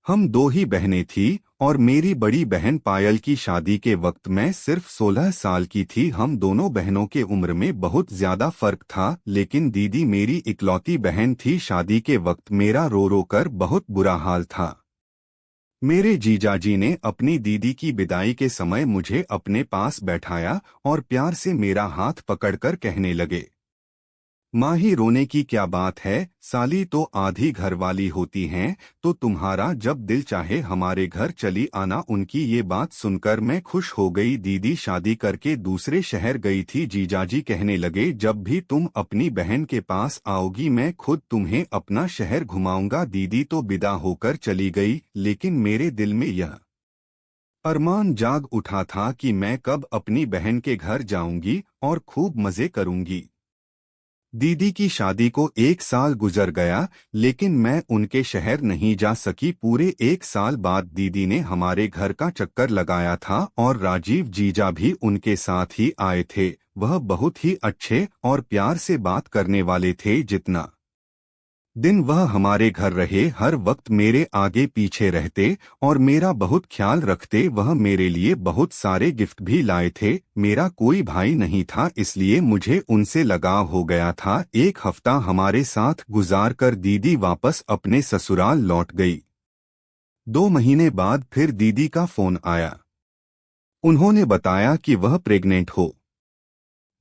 हम दो ही बहनें थी और मेरी बड़ी बहन पायल की शादी के वक्त मैं सिर्फ 16 साल की थी। हम दोनों बहनों के उम्र में बहुत ज्यादा फर्क था, लेकिन दीदी मेरी इकलौती बहन थी। शादी के वक्त मेरा रो रो कर बहुत बुरा हाल था। मेरे जीजाजी ने अपनी दीदी की विदाई के समय मुझे अपने पास बैठाया और प्यार से मेरा हाथ पकड़कर कहने लगे, माही रोने की क्या बात है, साली तो आधी घरवाली होती हैं, तो तुम्हारा जब दिल चाहे हमारे घर चली आना। उनकी ये बात सुनकर मैं खुश हो गई। दीदी शादी करके दूसरे शहर गई थी। जीजाजी कहने लगे, जब भी तुम अपनी बहन के पास आओगी मैं खुद तुम्हें अपना शहर घुमाऊंगा। दीदी तो विदा होकर चली गई, लेकिन मेरे दिल में यह अरमान जाग उठा था कि मैं कब अपनी बहन के घर जाऊंगी और खूब मजे करूंगी। दीदी की शादी को 1 साल गुजर गया, लेकिन मैं उनके शहर नहीं जा सकी। पूरे 1 साल बाद दीदी ने हमारे घर का चक्कर लगाया था और राजीव जीजा भी उनके साथ ही आए थे। वह बहुत ही अच्छे और प्यार से बात करने वाले थे। जितना दिन वह हमारे घर रहे, हर वक्त मेरे आगे पीछे रहते और मेरा बहुत ख्याल रखते। वह मेरे लिए बहुत सारे गिफ्ट भी लाए थे। मेरा कोई भाई नहीं था, इसलिए मुझे उनसे लगाव हो गया था। एक हफ्ता हमारे साथ गुजार कर दीदी वापस अपने ससुराल लौट गई। 2 महीने बाद फिर दीदी का फोन आया। उन्होंने बताया कि वह प्रेग्नेंट हो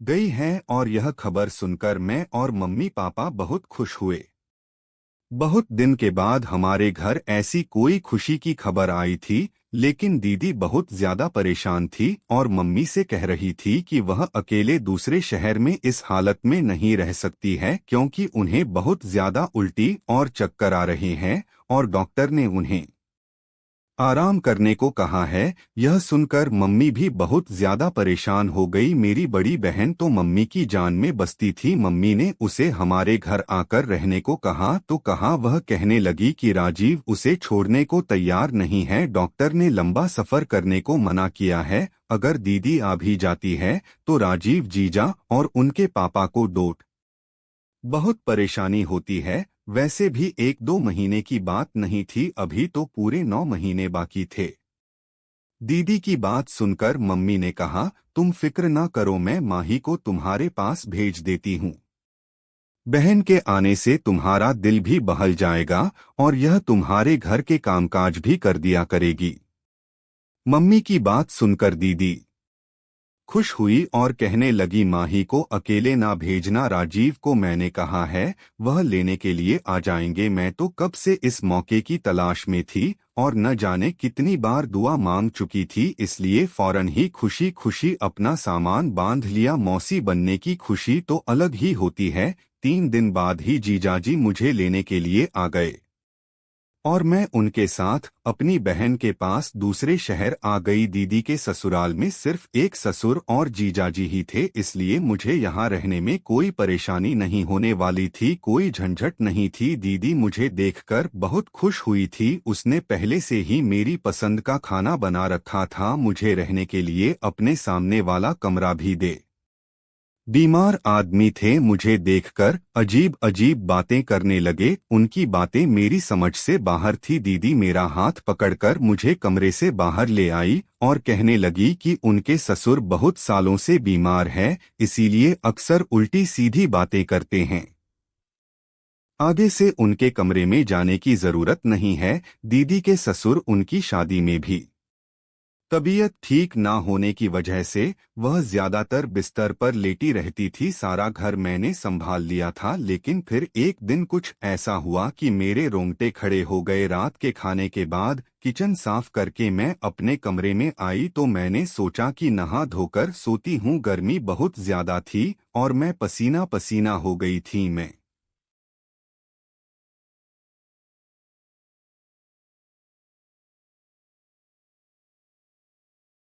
गई है और यह खबर सुनकर मैं और मम्मी पापा बहुत खुश हुए। बहुत दिन के बाद हमारे घर ऐसी कोई खुशी की खबर आई थी, लेकिन दीदी बहुत ज्यादा परेशान थी और मम्मी से कह रही थी कि वह अकेले दूसरे शहर में इस हालत में नहीं रह सकती है, क्योंकि उन्हें बहुत ज्यादा उल्टी और चक्कर आ रहे हैं और डॉक्टर ने उन्हें आराम करने को कहा है। यह सुनकर मम्मी भी बहुत ज्यादा परेशान हो गई। मेरी बड़ी बहन तो मम्मी की जान में बसती थी। मम्मी ने उसे हमारे घर आकर रहने को कहा तो कहा, वह कहने लगी कि राजीव उसे छोड़ने को तैयार नहीं है। डॉक्टर ने लंबा सफर करने को मना किया है। अगर दीदी आ भी जाती है तो राजीव जीजा और उनके पापा को डोट बहुत परेशानी होती है। वैसे भी 1-2 महीने की बात नहीं थी, अभी तो पूरे 9 महीने बाकी थे। दीदी की बात सुनकर मम्मी ने कहा, तुम फिक्र ना करो, मैं माही को तुम्हारे पास भेज देती हूँ। बहन के आने से तुम्हारा दिल भी बहल जाएगा और यह तुम्हारे घर के कामकाज भी कर दिया करेगी। मम्मी की बात सुनकर दीदी खुश हुई और कहने लगी, माही को अकेले ना भेजना। राजीव को मैंने कहा है, वह लेने के लिए आ जाएंगे। मैं तो कब से इस मौके की तलाश में थी और न जाने कितनी बार दुआ मांग चुकी थी, इसलिए फौरन ही खुशी खुशी अपना सामान बांध लिया। मौसी बनने की खुशी तो अलग ही होती है। 3 दिन बाद ही जीजाजी मुझे लेने के लिए आ गए और मैं उनके साथ अपनी बहन के पास दूसरे शहर आ गई। दीदी के ससुराल में सिर्फ एक ससुर और जीजाजी ही थे, इसलिए मुझे यहाँ रहने में कोई परेशानी नहीं होने वाली थी, कोई झंझट नहीं थी। दीदी मुझे देखकर बहुत खुश हुई थी। उसने पहले से ही मेरी पसंद का खाना बना रखा था। मुझे रहने के लिए अपने सामने वाला कमरा भी दे। बीमार आदमी थे, मुझे देखकर अजीब अजीब बातें करने लगे। उनकी बातें मेरी समझ से बाहर थी। दीदी मेरा हाथ पकड़कर मुझे कमरे से बाहर ले आई और कहने लगी कि उनके ससुर बहुत सालों से बीमार है, इसीलिए अक्सर उल्टी सीधी बातें करते हैं। आगे से उनके कमरे में जाने की जरूरत नहीं है। दीदी के ससुर उनकी शादी में भी तबीयत ठीक ना होने की वजह से वह ज्यादातर बिस्तर पर लेटी रहती थी। सारा घर मैंने संभाल लिया था, लेकिन फिर एक दिन कुछ ऐसा हुआ कि मेरे रोंगटे खड़े हो गए। रात के खाने के बाद किचन साफ करके मैं अपने कमरे में आई तो मैंने सोचा कि नहा धोकर सोती हूँ। गर्मी बहुत ज्यादा थी और मैं पसीना पसीना हो गई थी। मैं